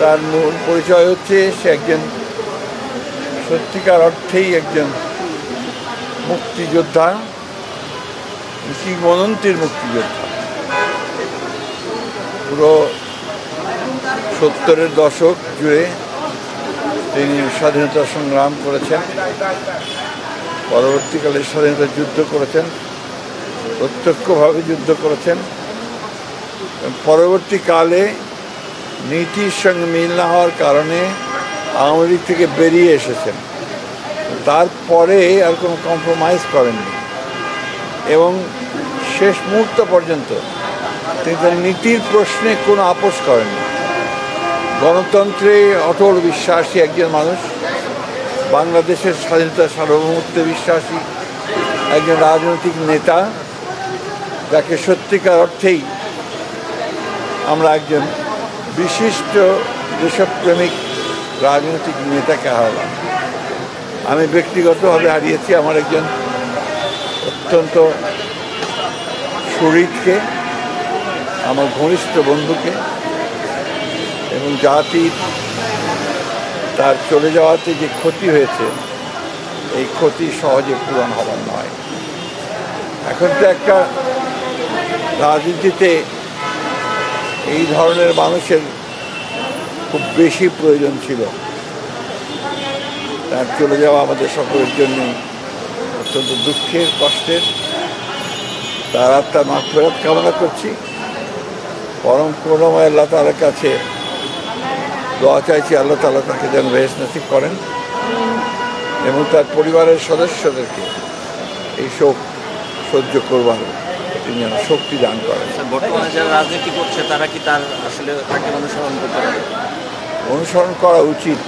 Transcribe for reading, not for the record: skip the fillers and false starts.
তার মূল পরিচয় হচ্ছে সে একজন সত্যিকার অর্থেই একজন মুক্তিযোদ্ধা, কিংবদন্তির মুক্তিযোদ্ধা। পুরো 70-এর দশক জুড়ে তিনি স্বাধীনতা সংগ্রাম করেছেন, পরবর্তীকালে স্বাধীনতা যুদ্ধ করেছেন, প্রত্যক্ষভাবে যুদ্ধ করেছেন। পরবর্তীকালে নীতির সঙ্গে মিল না হওয়ার কারণে আওয়ামী লীগ থেকে বেরিয়ে এসেছেন। তারপরে আর কোনো কম্প্রোমাইজ করেননি এবং শেষ মুহূর্ত পর্যন্ত তিনি তার নীতির প্রশ্নে কোনো আপোষ করেননি। গণতন্ত্রে অটল বিশ্বাসী একজন মানুষ, বাংলাদেশের স্বাধীনতা সার্বভৌমত্বে বিশ্বাসী একজন রাজনৈতিক নেতা, যাকে সত্যিকার অর্থেই আমরা একজন বিশিষ্ট দেশপ্রেমিক রাজনৈতিক নেতাকে হারালাম। আমি ব্যক্তিগতভাবে হারিয়েছি আমার একজন অত্যন্ত শরীরকে, আমার ঘনিষ্ঠ বন্ধুকে, এবং জাতির তার চলে যাওয়াতে যে ক্ষতি হয়েছে এই ক্ষতি সহজে পূরণ হবার নয়। এখন তো একটা রাজনীতিতে এই ধরনের মানুষের খুব বেশি প্রয়োজন ছিল। তার চলে যাওয়া আমাদের সকলের জন্য অত্যন্ত দুঃখের, কষ্টের। তার আত্মার মাগফিরাত কামনা করছি। পরম করুণাময় আল্লাহ তাআলার কাছে দোয়া চাইছি, আল্লাহ তাআলা তাকে যেন বেহেশত নসিব করেন এবং তার পরিবারের সদস্যদেরকে এই শোক সহ্য করবার তিনি যেন শক্তি দান করেন। বর্তমানে যারা রাজনীতি করছে তারা কি তার আসলে তাকে অনুসরণ করতে পারে? অনুসরণ করা উচিত।